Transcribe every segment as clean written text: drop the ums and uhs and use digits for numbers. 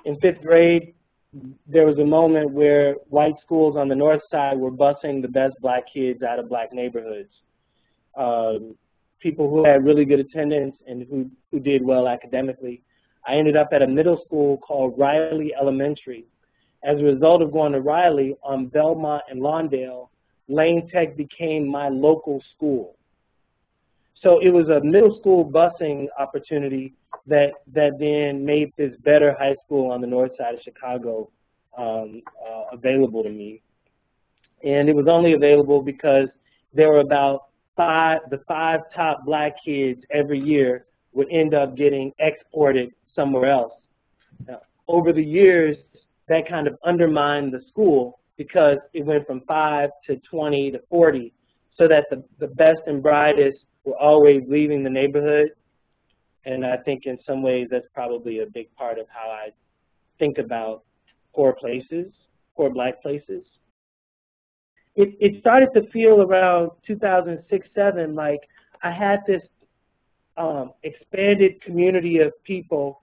in 5th grade, there was a moment where white schools on the north side were busing the best black kids out of black neighborhoods. People who had really good attendance and who did well academically. I ended up at a middle school called Riley Elementary. As a result of going to Riley on Belmont and Lawndale, Lane Tech became my local school. So it was a middle school busing opportunity that then made this better high school on the north side of Chicago available to me. And it was only available because there were about the 5 top black kids every year would end up getting exported somewhere else. Now, over the years, that kind of undermined the school because it went from 5 to 20 to 40, so that the best and brightest were always leaving the neighborhood. And I think in some ways that's probably a big part of how I think about poor places, poor black places. It started to feel around 2006-07 like I had this expanded community of people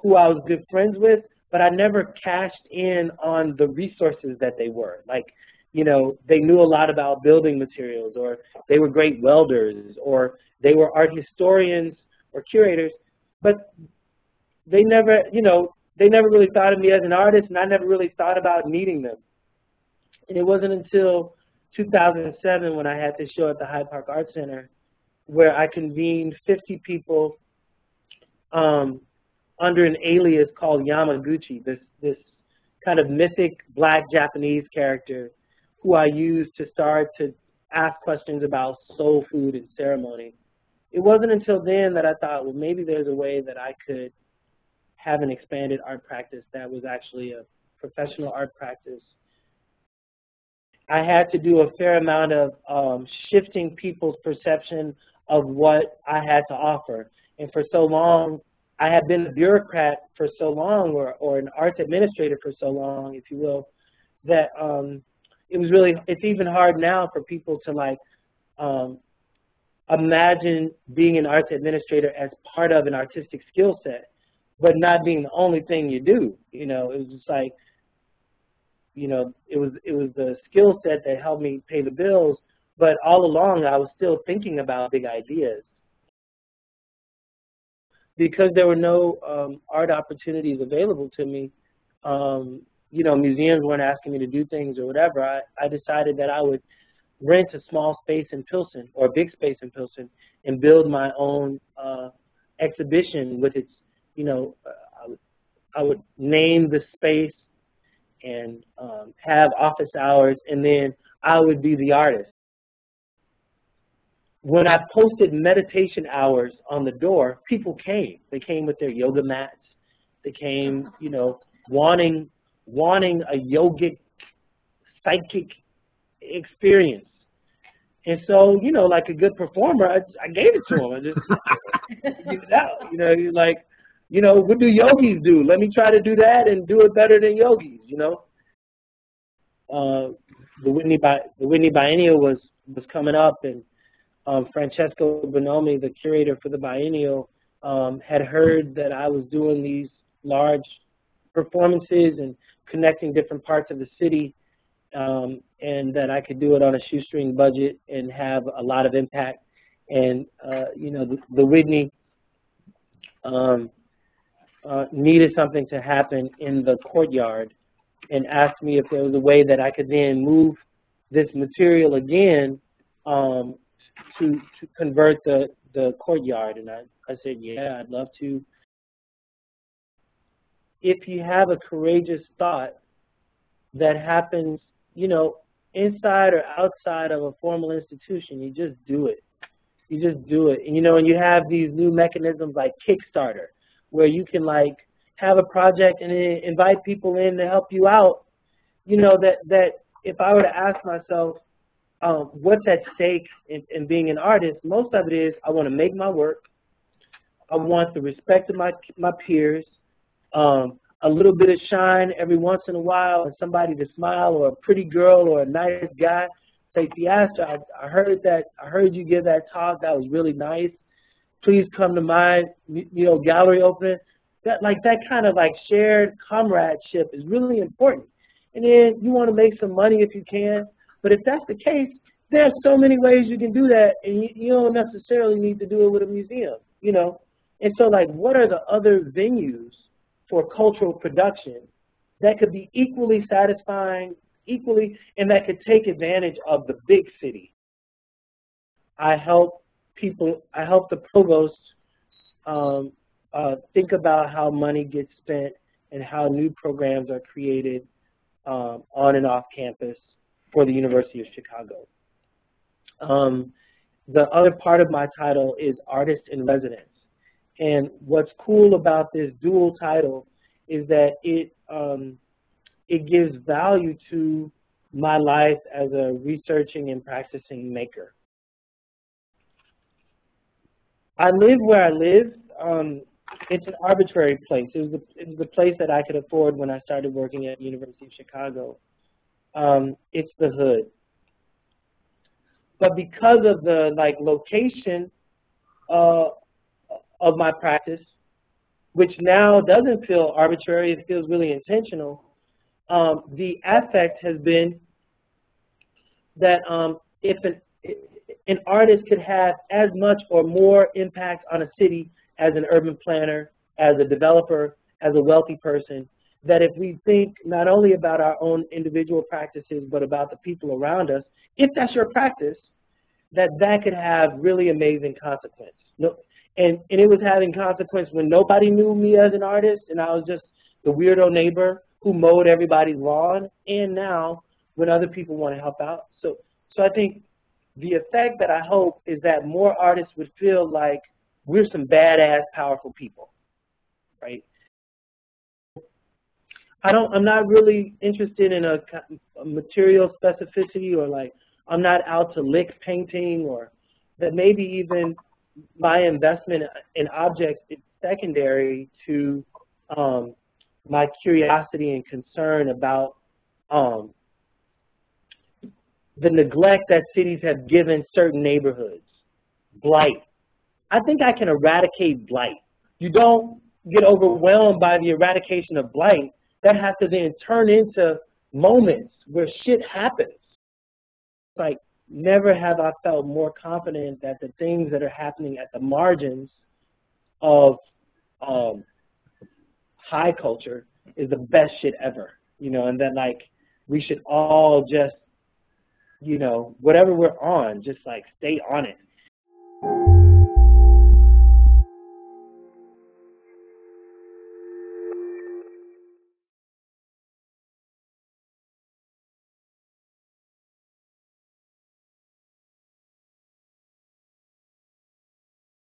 who I was good friends with, but I never cashed in on the resources that they were. Like, you know, they knew a lot about building materials, or they were great welders, or they were art historians or curators, but they never, you know, they never really thought of me as an artist, and I never really thought about meeting them. And it wasn't until 2007 when I had this show at the Hyde Park Art Center where I convened 50 people under an alias called Yamaguchi, this kind of mythic black Japanese character who I used to start to ask questions about soul food and ceremony. It wasn't until then that I thought, well, maybe there's a way that I could have an expanded art practice that was actually a professional art practice. I had to do a fair amount of shifting people's perception of what I had to offer. And for so long, I had been a bureaucrat for so long, or an arts administrator for so long, if you will, that it was really, it's even hard now for people to like imagine being an arts administrator as part of an artistic skill set, but not being the only thing you do. You know, it was just like, you know, it was the skill set that helped me pay the bills, but all along I was still thinking about big ideas. Because there were no art opportunities available to me, you know, museums weren't asking me to do things or whatever, I decided that I would rent a small space in Pilsen, or a big space in Pilsen, and build my own exhibition with its, you know, I would name the space and have office hours, and then I would be the artist. When I posted meditation hours on the door, people came. They came with their yoga mats. They came, you know, wanting a yogic, psychic experience. And so, you know, like a good performer, I gave it to them. I just give it out. You know, like, you know, what do yogis do? Let me try to do that and do it better than yogis, you know. The Whitney Biennial was coming up, and Francesco Bonomi, the curator for the biennial, had heard that I was doing these large performances and connecting different parts of the city, and that I could do it on a shoestring budget and have a lot of impact. And, you know, the Whitney needed something to happen in the courtyard, and asked me if there was a way that I could then move this material again to convert the courtyard. And I said, yeah, I'd love to. If you have a courageous thought that happens, you know, inside or outside of a formal institution, you just do it. You just do it. And, you know, and you have these new mechanisms like Kickstarter, where you can, like, have a project and then invite people in to help you out. You know, that if I were to ask myself, what's at stake in being an artist, most of it is I want to make my work. I want the respect of my peers, a little bit of shine every once in a while, and somebody to smile, or a pretty girl or a nice guy say, Theaster, I heard you give that talk. That was really nice. Please come to my, you know, gallery opening. that kind of like shared comradeship is really important. And then you want to make some money if you can. But if that's the case, there's so many ways you can do that, and you don't necessarily need to do it with a museum, you know. And so, like, what are the other venues for cultural production that could be equally satisfying, and that could take advantage of the big city? I help the provost think about how money gets spent and how new programs are created on and off campus for the University of Chicago. The other part of my title is Artist in Residence. And what's cool about this dual title is that it gives value to my life as a researching and practicing maker. I live where I live. It's an arbitrary place. It was the place that I could afford when I started working at the University of Chicago. It's the hood. But because of the location of my practice, which now doesn't feel arbitrary, it feels really intentional, the affect has been that if an artist could have as much or more impact on a city as an urban planner, as a developer, as a wealthy person, that if we think not only about our own individual practices, but about the people around us, if that's your practice, that could have really amazing consequence. And it was having consequence when nobody knew me as an artist, and I was just the weirdo neighbor who mowed everybody's lawn, and now when other people want to help out. So I think the effect that I hope is that more artists would feel like we're some badass, powerful people, right? I'm not really interested in a material specificity, or I'm not out to lick painting, or that maybe even my investment in objects is secondary to my curiosity and concern about the neglect that cities have given certain neighborhoods. Blight. I think I can eradicate blight. You don't get overwhelmed by the eradication of blight. That has to then turn into moments where shit happens. Like, never have I felt more confident that the things that are happening at the margins of high culture is the best shit ever, and that we should all just, whatever we're on, just stay on it.